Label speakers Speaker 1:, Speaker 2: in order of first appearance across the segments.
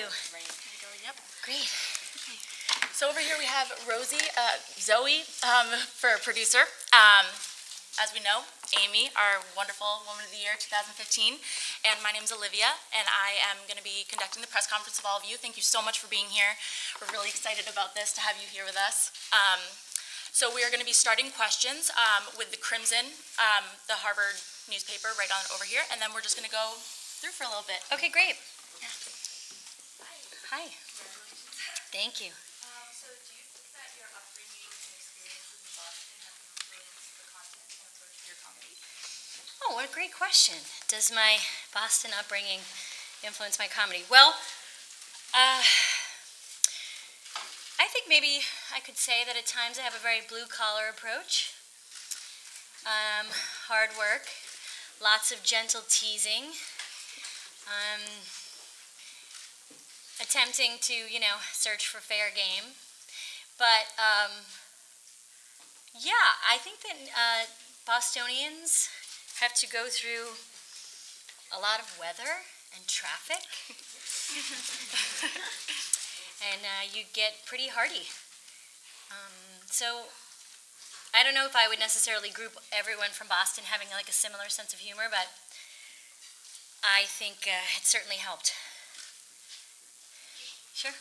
Speaker 1: There you go, yep.
Speaker 2: Great.
Speaker 1: Okay. So over here we have Zoe for producer. As we know, Amy, our wonderful Woman of the Year 2015, and my name's Olivia, and I am going to be conducting the press conference of all of you. Thank you so much for being here. We're really excited about this, to have you here with us. So we are going to be starting questions with the Crimson, the Harvard newspaper right on over here, and then we're just going to go through for a little bit.
Speaker 2: Okay, great.
Speaker 1: Yeah.
Speaker 2: Hi. Thank you.
Speaker 1: So do you think that your upbringing and experiences in Boston have influenced the content and approach to your comedy?
Speaker 2: Oh, what a great question. Does my Boston upbringing influence my comedy? Well, I think maybe I could say that at times I have a very blue-collar approach. Hard work, lots of gentle teasing, attempting to, search for fair game. But, yeah, I think that Bostonians have to go through a lot of weather and traffic. And you get pretty hardy. So I don't know if I would necessarily group everyone from Boston having like a similar sense of humor, but I think it certainly helped. Sure.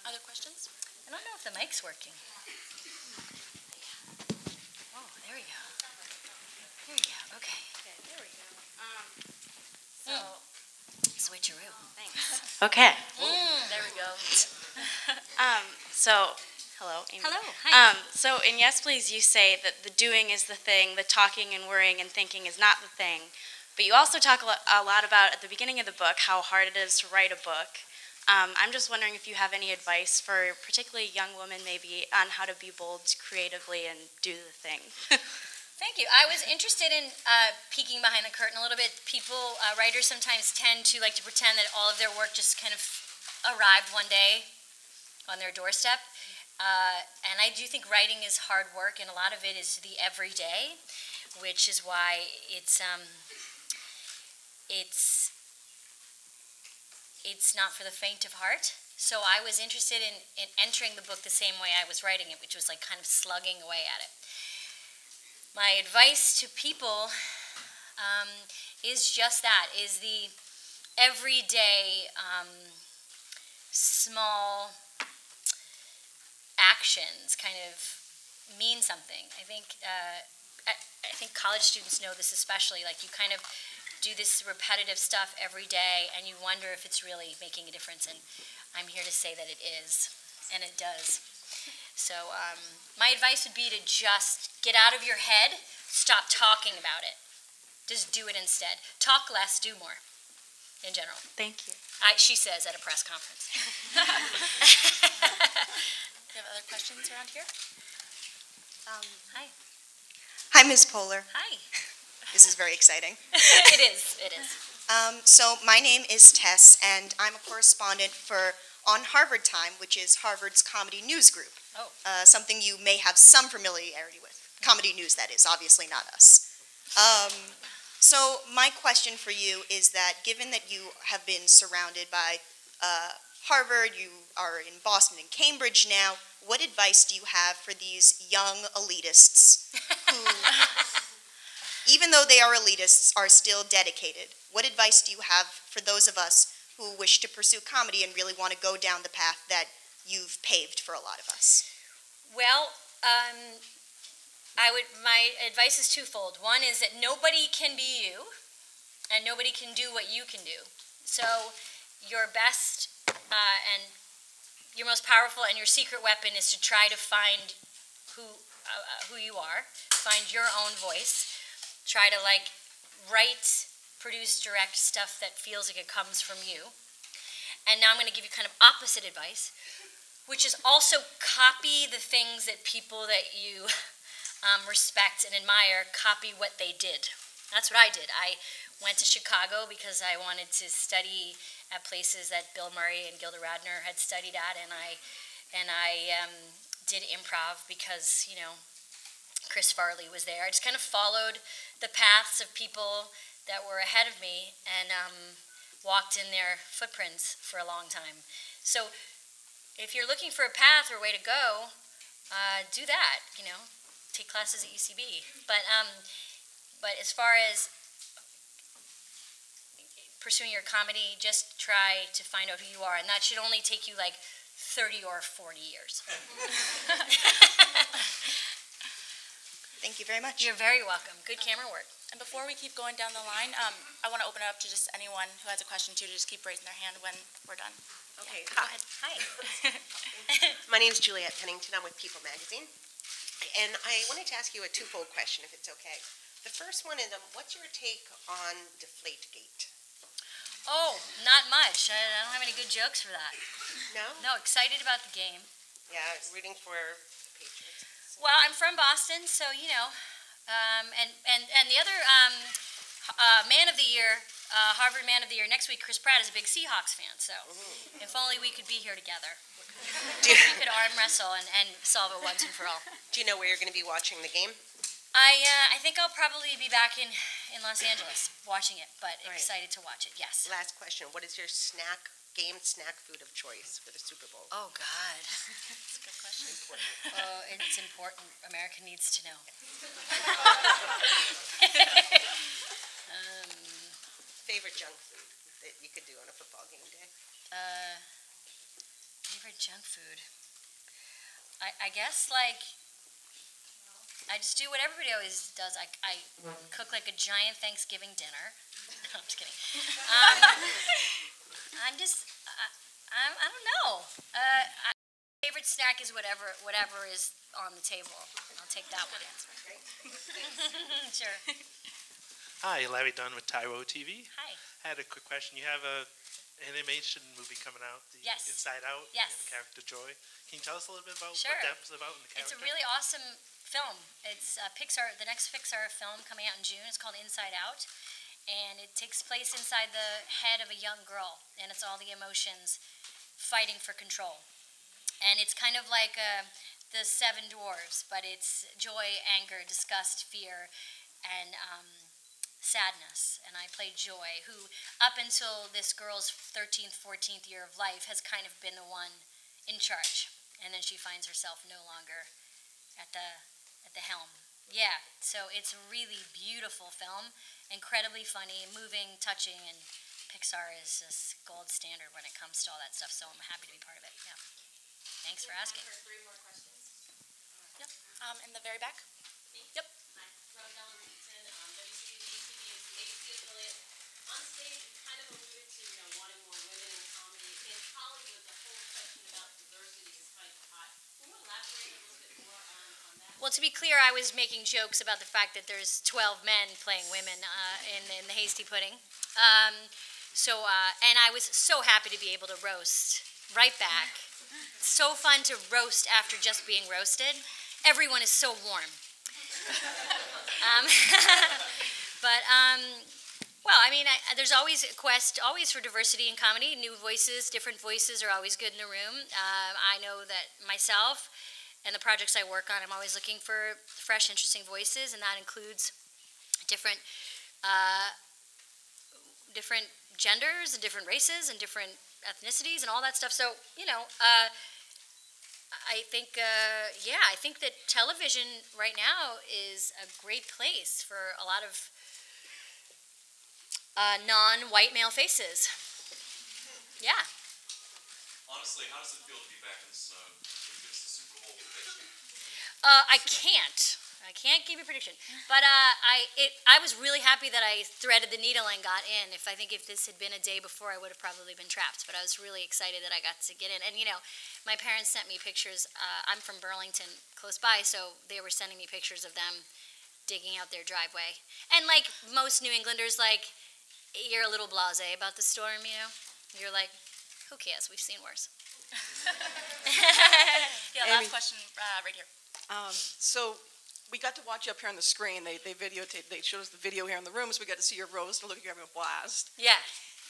Speaker 1: Other questions?
Speaker 2: I don't know if the mic's working. Oh, there we go. There we go. Okay.
Speaker 1: Okay, there we go.
Speaker 2: Switcheroo.
Speaker 1: Thanks.
Speaker 3: Okay.
Speaker 1: There we go.
Speaker 3: Hello, Amy.
Speaker 2: Hello. Hi.
Speaker 3: So in Yes Please, you say that the doing is the thing, the talking and worrying and thinking is not the thing. But you also talk a lot about, at the beginning of the book, how hard it is to write a book. I'm just wondering if you have any advice for particularly young women maybe on how to be bold creatively and do the thing.
Speaker 2: Thank you. I was interested in peeking behind the curtain a little bit. People, writers sometimes tend to like to pretend that all of their work just kind of arrived one day on their doorstep. And I do think writing is hard work, and a lot of it is the everyday, which is why it's not for the faint of heart. So I was interested in entering the book the same way I was writing it, which was like kind of slugging away at it. My advice to people is just that, is the everyday small actions kind of mean something. I think college students know this especially, like you kind of do this repetitive stuff every day and you wonder if it's really making a difference, and I'm here to say that it is, and it does. So my advice would be to just get out of your head, stop talking about it. Just do it instead. Talk less, do more, in general.
Speaker 3: Thank you.
Speaker 2: She says at a press conference.
Speaker 1: Do you have other questions around here?
Speaker 2: Hi.
Speaker 4: Hi, Ms. Poehler.
Speaker 2: Hi.
Speaker 4: This is very exciting.
Speaker 2: It is.
Speaker 4: So my name is Tess, and I'm a correspondent for On Harvard Time, which is Harvard's comedy news group.
Speaker 2: Oh.
Speaker 4: Something you may have some familiarity with. Comedy news, that is, obviously not us. So my question for you is that given that you have been surrounded by Harvard, you are in Boston and Cambridge now, what advice do you have for these young elitists who, even though they are elitists, are still dedicated? What advice do you have for those of us who wish to pursue comedy and really want to go down the path that you've paved for a lot of us?
Speaker 2: Well, my advice is twofold. One is that nobody can be you, and nobody can do what you can do. So your best and your most powerful and your secret weapon is to try to find who you are, find your own voice, try to write, produce, direct stuff that feels like it comes from you. And now I'm going to give you kind of opposite advice, which is also copy the things that people that you respect and admire, copy what they did. That's what I did. I went to Chicago because I wanted to study at places that Bill Murray and Gilda Radner had studied at, and I did improv because, Chris Farley was there. I just kind of followed the paths of people that were ahead of me, and walked in their footprints for a long time. So if you're looking for a path or a way to go, do that, take classes at UCB. But as far as pursuing your comedy, just try to find out who you are, and that should only take you like 30 or 40 years.
Speaker 4: Thank you very much.
Speaker 2: You're very welcome. Good camera work.
Speaker 1: And before we keep going down the line, I want to open it up to just anyone who has a question too, to just keep raising their hand when we're done.
Speaker 5: Okay,
Speaker 1: Go
Speaker 5: hi.
Speaker 1: ahead.
Speaker 2: Hi.
Speaker 5: My name's Juliette Pennington. I'm with People Magazine. And I wanted to ask you a twofold question, if it's okay. The first one is, what's your take on Deflategate?
Speaker 2: Oh, not much. I don't have any good jokes for that.
Speaker 5: No?
Speaker 2: No, excited about the game.
Speaker 5: Yeah, rooting for the Patriots.
Speaker 2: Well, I'm from Boston, so and the other Man of the Year, Harvard Man of the Year next week, Chris Pratt is a big Seahawks fan. So if only we could be here together. We could arm wrestle and solve it once and for all.
Speaker 5: Do you know where you're going to be watching the game?
Speaker 2: I think I'll probably be back in Los Angeles watching it, but
Speaker 5: Right.
Speaker 2: excited to watch it. Yes.
Speaker 5: Last question. What is your game snack food of choice for the Super Bowl?
Speaker 2: Oh God.
Speaker 1: That's a good question.
Speaker 2: Oh, it's important. America needs to know.
Speaker 5: Favorite junk food that you could do on a football game day?
Speaker 2: Favorite junk food? I guess I just do what everybody always does. I cook like a giant Thanksgiving dinner. No, I'm just kidding. I don't know. Favorite snack is whatever is on the table. I'll take that one. Sure.
Speaker 6: Hi, Larry Dunn with Tyro TV.
Speaker 2: Hi.
Speaker 6: I had a quick question. You have a animation movie coming out, the
Speaker 2: Yes.
Speaker 6: Inside Out,
Speaker 2: Yes.
Speaker 6: and the character Joy. Can you tell us a little bit about
Speaker 2: Sure.
Speaker 6: what that was about and the
Speaker 2: It's
Speaker 6: character?
Speaker 2: a really awesome film. It's Pixar, the next Pixar film coming out in June. It's called Inside Out, and it takes place inside the head of a young girl, and it's all the emotions fighting for control. And it's kind of like the Seven Dwarves, but it's joy, anger, disgust, fear, and sadness. And I played Joy, who up until this girl's 13th, 14th year of life has kind of been the one in charge. And then she finds herself no longer at the helm. Yeah, so it's a really beautiful film, incredibly funny, moving, touching, and Pixar is just gold standard when it comes to all that stuff, so I'm happy to be part of it. Yeah. Thanks for asking.
Speaker 1: Yep. In the very back. Yep.
Speaker 7: On stage, you kind of alluded to, wanting more women in comedy. In Hollywood, the whole question about diversity is quite hot. Can you elaborate a little bit more on that?
Speaker 2: Well, to be clear, I was making jokes about the fact that there's 12 men playing women in the Hasty Pudding. And I was so happy to be able to roast right back. So fun to roast after just being roasted. Everyone is so warm. Well, I mean, there's always a quest, always for diversity in comedy. New voices, different voices are always good in the room. I know that myself and the projects I work on, I'm always looking for fresh, interesting voices, and that includes different genders and different races and different ethnicities and all that stuff. So, I think that television right now is a great place for a lot of non-white male faces. Yeah.
Speaker 8: Honestly, how does it feel to be back in the snow? Can you give us the Super Bowl prediction?
Speaker 2: I can't give you a prediction, but I was really happy that I threaded the needle and got in. If this had been a day before, I would have probably been trapped. But I was really excited that I got to get in. And my parents sent me pictures. I'm from Burlington, close by, so they were sending me pictures of them digging out their driveway. And like most New Englanders, you're a little blasé about the storm. You're like, who cares? We've seen worse.
Speaker 1: Yeah, last question right here.
Speaker 9: So we got to watch you up here on the screen. They videotaped. They showed us the video here in the room, so we got to see your roast and look like you're having a blast.
Speaker 2: Yeah.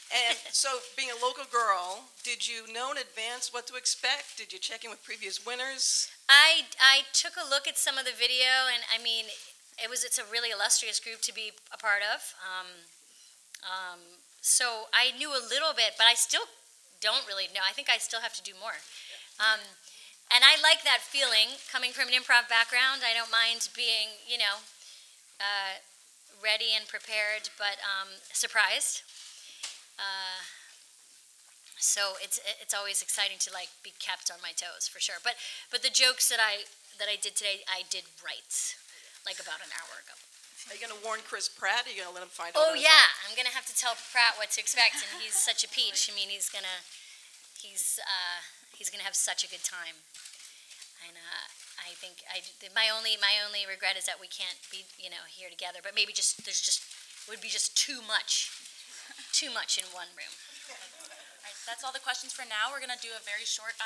Speaker 9: And so, being a local girl, did you know in advance what to expect? Did you check in with previous winners?
Speaker 2: I took a look at some of the video, and I mean, it's a really illustrious group to be a part of. So I knew a little bit, but I still don't really know. I think I still have to do more. And I like that feeling, coming from an improv background. I don't mind being, ready and prepared, but surprised. So it's always exciting to be kept on my toes for sure. But the jokes that I did today, I did right, about an hour ago.
Speaker 9: Are you going to warn Chris Pratt? Are you going to let him find out?
Speaker 2: Oh yeah, I'm going to have to tell Pratt what to expect, and he's such a peach. I mean, he's gonna have such a good time. And I think my only regret is that we can't be here together. But maybe it would be just too much in one room.
Speaker 1: All right, that's all the questions for now. We're gonna do a very short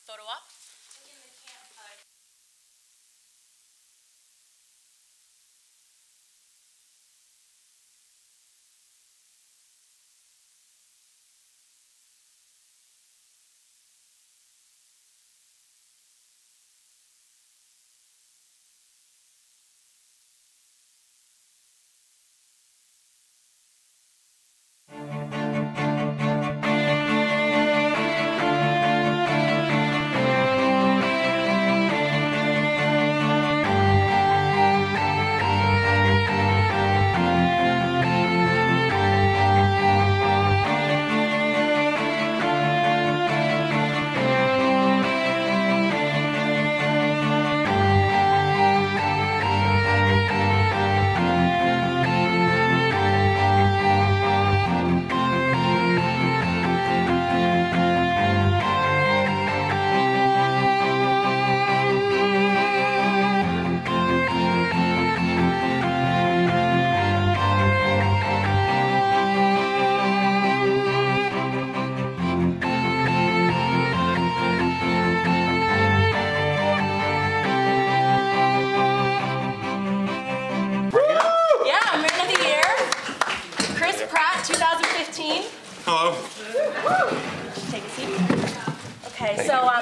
Speaker 1: photo op.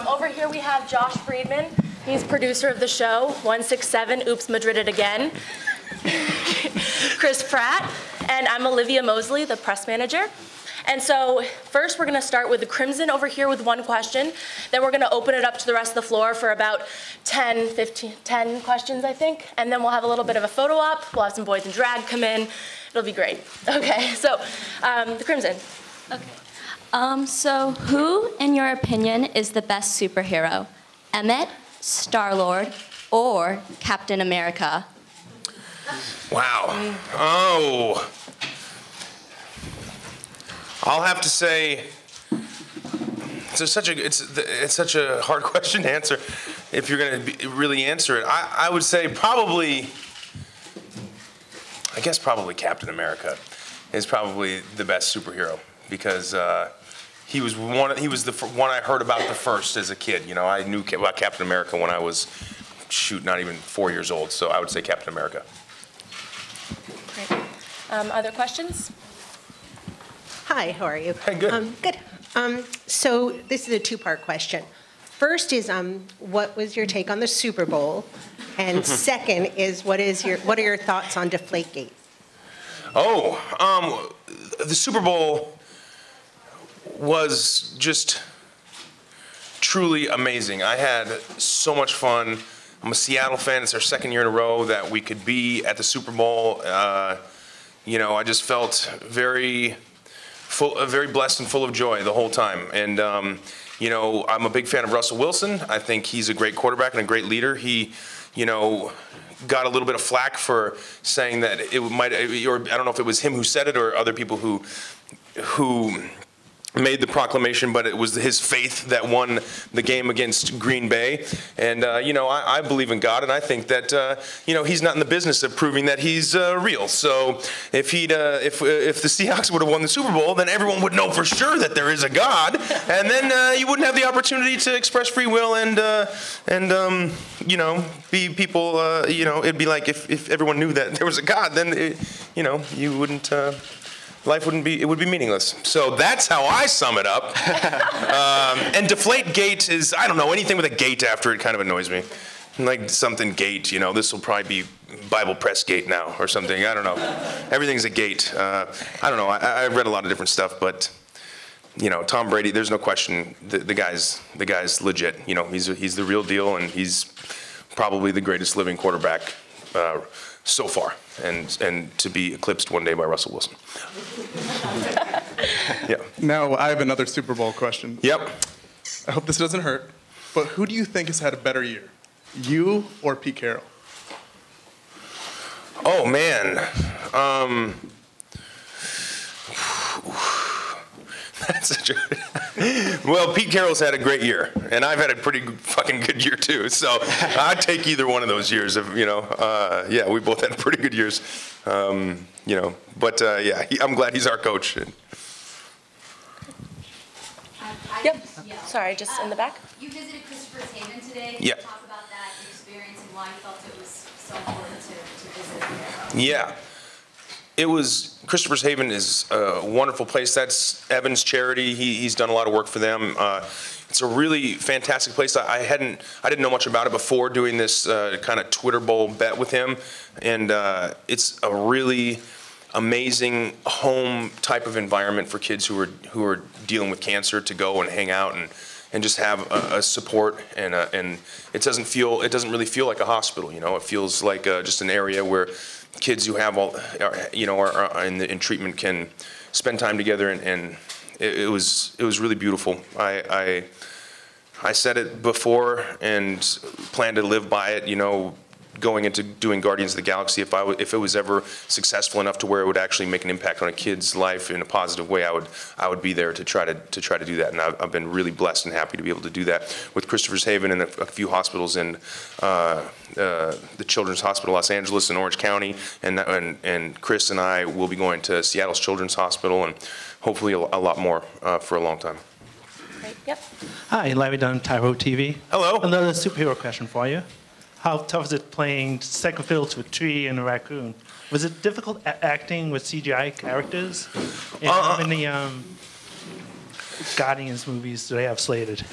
Speaker 1: Over here we have Josh Friedman. He's producer of the show, 167, Oops, Madrid It Again. Chris Pratt, and I'm Olivia Mosley, the press manager. And so first we're gonna start with the Crimson over here with one question. Then we're gonna open it up to the rest of the floor for about 10 questions, I think. And then we'll have a little bit of a photo op. We'll have some boys in drag come in. It'll be great. Okay, so the Crimson.
Speaker 10: Okay. So who, in your opinion, is the best superhero? Emmett, Star-Lord, or Captain America?
Speaker 11: Wow. Oh. I'll have to say, it's such a hard question to answer if you're going to really answer it. I would say probably Captain America is probably the best superhero because he was the one I heard about the first as a kid. You know, I knew about Captain America when I was, not even 4 years old. So I would say Captain America.
Speaker 1: Great. Other questions?
Speaker 5: Hi, how are you?
Speaker 11: Hey, good.
Speaker 5: Good. So this is a two-part question. First is, what was your take on the Super Bowl? And second is, what are your thoughts on Deflategate?
Speaker 11: Oh, the Super Bowl was just truly amazing. I had so much fun. I'm a Seattle fan. It's our second year in a row that we could be at the Super Bowl. You know, I just felt very blessed and full of joy the whole time. And, you know, I'm a big fan of Russell Wilson. I think he's a great quarterback and a great leader. He, you know, got a little bit of flack for saying that it might, or I don't know if it was him who said it or other people who made the proclamation, but it was his faith that won the game against Green Bay. And, you know, I believe in God, and I think that, you know, he's not in the business of proving that he's real. So if the Seahawks would have won the Super Bowl, then everyone would know for sure that there is a God, and then you wouldn't have the opportunity to express free will and you know, be people, you know, it'd be like if everyone knew that there was a God, then, you know, you wouldn't... life wouldn't be, it would be meaningless. So that's how I sum it up. And Deflategate is, I don't know, anything with a gate after it kind of annoys me. like something gate, you know, this will probably be Bible Press Gate now or something. I don't know. Everything's a gate. I don't know. I've read a lot of different stuff, but you know, Tom Brady, there's no question. The guy's legit. You know, he's the real deal, and he's probably the greatest living quarterback so far, and to be eclipsed one day by Russell Wilson. Yeah.
Speaker 12: Now I have another Super Bowl question.
Speaker 11: Yep.
Speaker 12: I hope this doesn't hurt, but who do you think has had a better year, you or Pete Carroll?
Speaker 11: Oh man. That's such a well, Pete Carroll's had a great year, and I've had a pretty fucking good year too. So I'd take either one of those years. If you know, yeah, we both had pretty good years. You know, but yeah, I'm glad he's our coach.
Speaker 10: Yep. Sorry, just in the back.
Speaker 13: You visited Christopher's Haven today.
Speaker 11: Yeah.
Speaker 13: Can you talk about that experience and why you felt it was so important to visit there?
Speaker 11: Yeah. It was, Christopher's Haven is a wonderful place. That's Evan's charity. He's done a lot of work for them. It's a really fantastic place. I didn't know much about it before doing this kind of Twitter Bowl bet with him. And it's a really amazing home type of environment for kids who are dealing with cancer to go and hang out and just have a support, and it doesn't really feel like a hospital. You know, it feels like just an area where kids who have are in treatment can spend time together, and it was really beautiful. I said it before and plan to live by it. You know, going into doing Guardians of the Galaxy, if it was ever successful enough to where it would actually make an impact on a kid's life in a positive way, I would be there to try to do that. And I've been really blessed and happy to be able to do that with Christopher's Haven and a few hospitals in the Children's Hospital Los Angeles and Orange County, and Chris and I will be going to Seattle's Children's Hospital, and hopefully a lot more for a long time.
Speaker 10: Great. Yep.
Speaker 6: Hi, Larry Dunn, Tyro TV.
Speaker 11: Hello.
Speaker 6: Another superhero question for you. How tough is it playing second fiddle to a tree and a raccoon? Was it difficult acting with CGI characters? And how many Guardians movies do they have slated?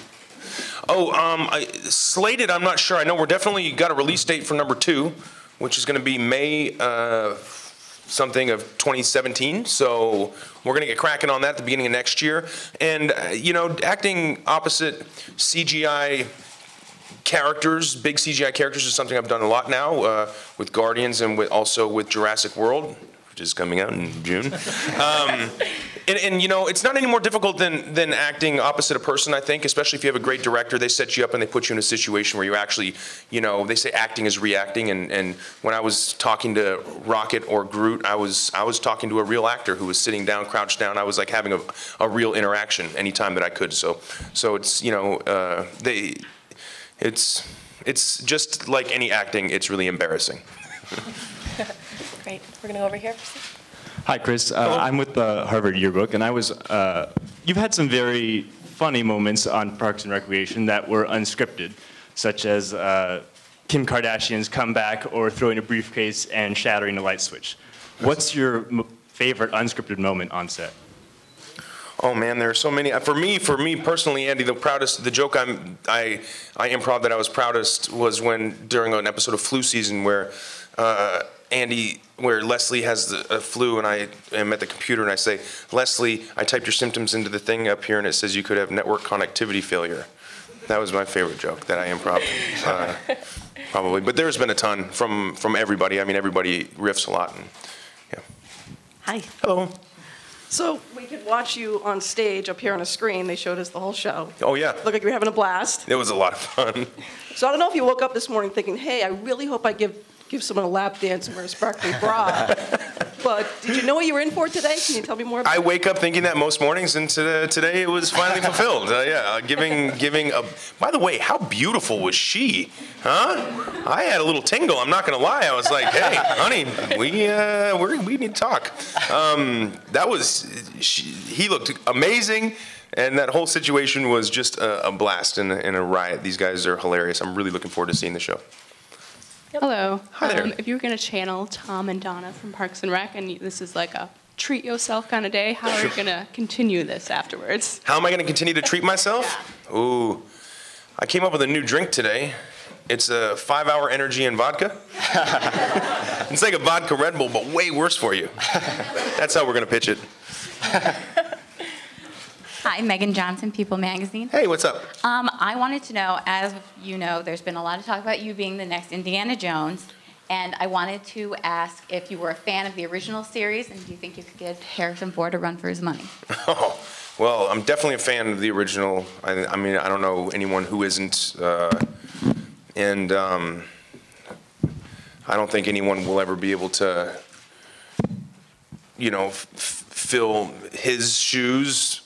Speaker 11: Slated, I'm not sure. I know we're definitely got a release date for number 2, which is going to be May something of 2017. So we're going to get cracking on that at the beginning of next year. And, you know, acting opposite CGI characters, big CGI characters, is something I've done a lot now with Guardians and also with Jurassic World, which is coming out in June. And you know, it's not any more difficult than acting opposite a person, I think, especially if you have a great director. They set you up and they put you in a situation where you actually, you know, they say acting is reacting, and when I was talking to Rocket or Groot, I was talking to a real actor who was sitting down, crouched down. I was like having a real interaction anytime that I could. So it's, you know, it's just like any acting, it's really embarrassing.
Speaker 10: Great. We're going to go over here.
Speaker 14: Hi, Chris. I'm with the Harvard Yearbook, and you've had some very funny moments on Parks and Recreation that were unscripted, such as Kim Kardashian's comeback or throwing a briefcase and shattering a light switch. What's your favorite unscripted moment on set?
Speaker 11: Oh man, there are so many. For me personally, Andy, the joke I improv that I was proudest was when during an episode of Flu Season where where Leslie has the flu, and I am at the computer and I say, Leslie, I typed your symptoms into the thing up here and it says you could have network connectivity failure. That was my favorite joke that I improv, probably. But there's been a ton from everybody. I mean, everybody riffs a lot. And, yeah.
Speaker 10: Hi.
Speaker 11: Hello.
Speaker 9: So we could watch you on stage up here on a screen. They showed us the whole show.
Speaker 11: Oh, yeah.
Speaker 9: Looked like you were having a blast.
Speaker 11: It was a lot of fun.
Speaker 9: So I don't know if you woke up this morning thinking, hey, I really hope I give someone a lap dance and wear a sparkly bra. But did you know what you were in for today? Can you tell me more about it?
Speaker 11: I wake up thinking that most mornings, and today it was finally fulfilled. Yeah, giving a... By the way, how beautiful was she? Huh? I had a little tingle, I'm not going to lie. I was like, hey, honey, we need to talk. He looked amazing, and that whole situation was just a blast and a riot. These guys are hilarious. I'm really looking forward to seeing the show.
Speaker 10: Yep.
Speaker 15: Hello.
Speaker 11: Hi there.
Speaker 15: If you were going to channel Tom and Donna from Parks and Rec, and this is like a treat yourself kind of day, how are you going to continue this afterwards?
Speaker 11: How am I going to continue to treat myself? Yeah. Ooh, I came up with a new drink today, It's a 5-hour energy and vodka. It's like a vodka Red Bull, but way worse for you. That's how we're going to pitch it.
Speaker 16: Hi, Megan Johnson, People Magazine.
Speaker 11: Hey, what's up?
Speaker 16: I wanted to know, as you know, there's been a lot of talk about you being the next Indiana Jones, and I wanted to ask if you were a fan of the original series, and do you think you could give Harrison Ford a run for his money?
Speaker 11: Oh, well, I'm definitely a fan of the original. I mean, I don't know anyone who isn't, and I don't think anyone will ever be able to, you know, fill his shoes.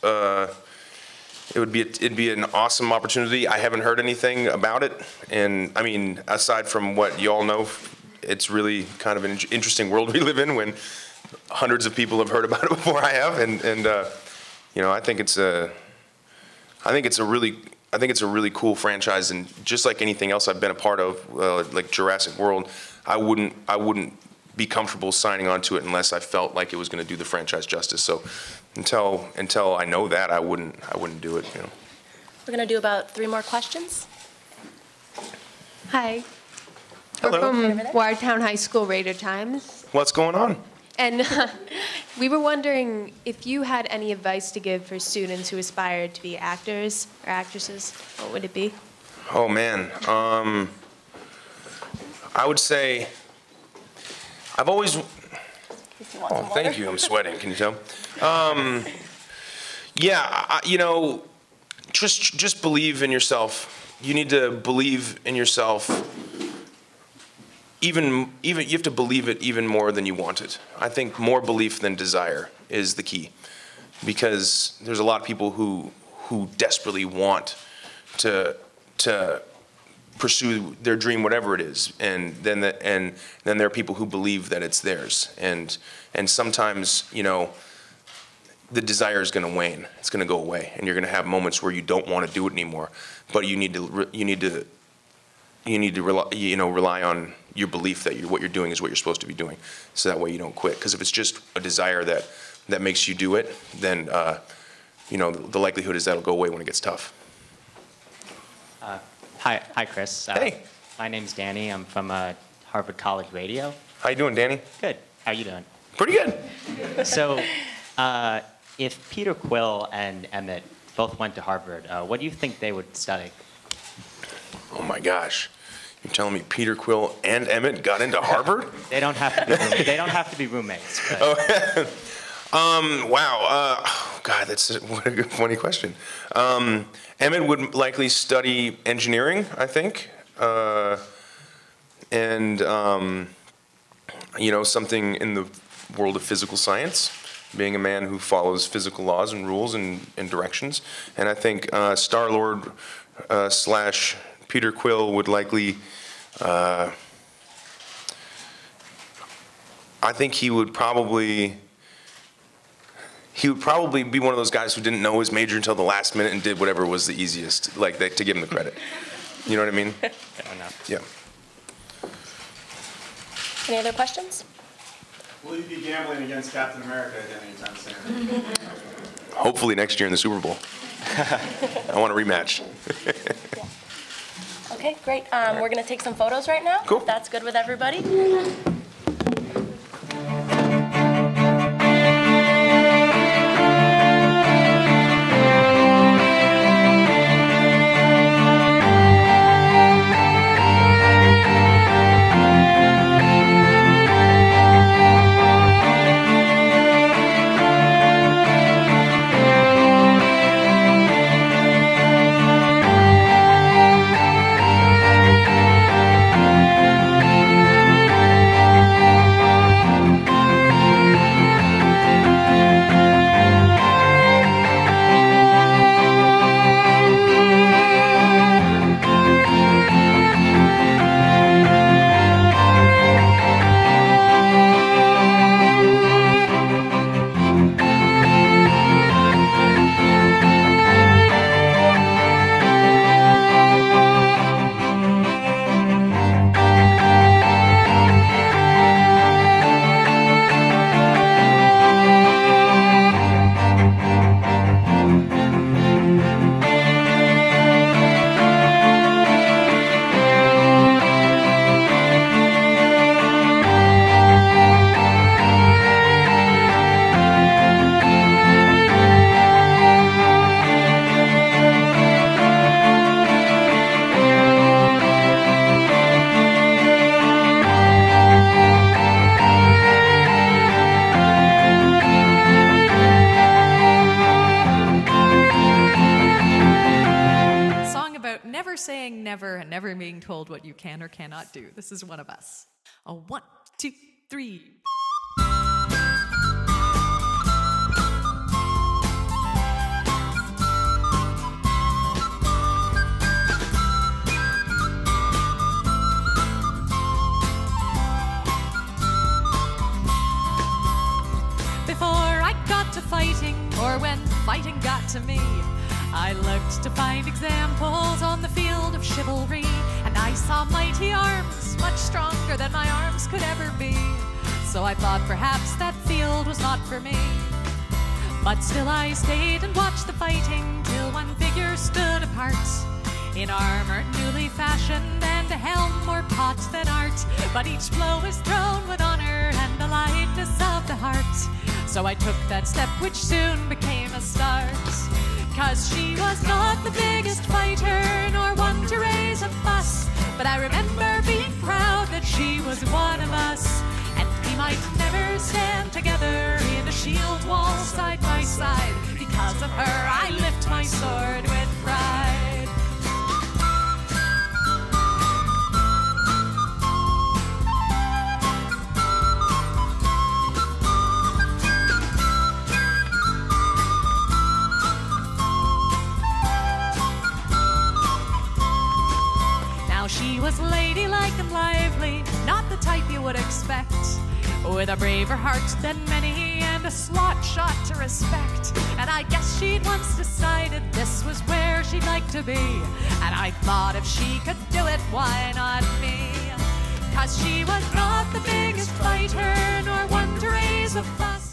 Speaker 11: It'd be an awesome opportunity. I haven't heard anything about it, and I mean, aside from what y'all know, it's really kind of an interesting world we live in when hundreds of people have heard about it before I have, and you know, I think it's a really cool franchise, and just like anything else I've been a part of, like Jurassic World, I wouldn't be comfortable signing on to it unless I felt like it was going to do the franchise justice. So until I know that, I wouldn't do it. You know.
Speaker 1: We're going to do about 3 more questions.
Speaker 17: Hi.
Speaker 11: Hello.
Speaker 17: We're from Watertown High School Raider Times.
Speaker 11: What's going on?
Speaker 17: And we were wondering if you had any advice to give for students who aspire to be actors or actresses, what would it be?
Speaker 11: Oh, man. I would say I've always... Oh, thank you. I'm sweating. Can you tell? Yeah, you know, just believe in yourself. You need to believe in yourself. Even you have to believe it even more than you want it. I think more belief than desire is the key, because there's a lot of people who desperately want to pursue their dream, whatever it is, and then there are people who believe that it's theirs, and sometimes, you know, the desire is going to wane. It's going to go away, and you're going to have moments where you don't want to do it anymore. But you need to rely on your belief that what you're doing is what you're supposed to be doing, so that way you don't quit. Because if it's just a desire that makes you do it, then you know, the likelihood is that'll go away when it gets tough.
Speaker 18: Hi, Chris.
Speaker 11: Hey.
Speaker 18: My name's Danny. I'm from Harvard College Radio.
Speaker 11: How you doing, Danny?
Speaker 18: Good. How you doing?
Speaker 11: Pretty good.
Speaker 18: So, if Peter Quill and Emmett both went to Harvard, what do you think they would study?
Speaker 11: Oh my gosh. You're telling me Peter Quill and Emmett got into Harvard?
Speaker 18: They don't have to be. They don't have to be roommates.
Speaker 11: But. Oh, wow. God, what a good, funny question. Emmett would likely study engineering, I think, and you know, something in the world of physical science, being a man who follows physical laws and rules and directions. And I think Star-Lord / Peter Quill would likely, I think he would probably be one of those guys who didn't know his major until the last minute and did whatever was the easiest, like to give him the credit. You know what I mean? Yeah.
Speaker 1: Any other questions?
Speaker 19: Will you be gambling against Captain America again anytime soon?
Speaker 11: Hopefully next year in the Super Bowl. I want a rematch.
Speaker 1: Okay, great. We're going to take some photos right now.
Speaker 11: Cool.
Speaker 1: If that's good with everybody.
Speaker 20: never saying never and never being told what you can or cannot do. This is one of us. A 1, 2, 3. Before I got to fighting, or when fighting got to me, I looked to find examples on the field of chivalry, and I saw mighty arms, much stronger than my arms could ever be. So I thought perhaps that field was not for me. But still I stayed and watched the fighting, till one figure stood apart, in armor newly fashioned, and a helm more pot than art. But each blow was thrown with honor and the lightness of the heart. So I took that step which soon became a start. 'Cause she was not the biggest fighter, nor one to raise a fuss, but I remember being proud that she was one of us. And we might never stand together in a shield wall side by side. Because of her I lift my sword with pride. She was ladylike and lively, not the type you would expect, with a braver heart than many and a slot shot to respect. And I guess she'd once decided this was where she'd like to be, and I thought if she could do it, why not me? 'Cause she was not the biggest fighter, nor one to raise a fuss.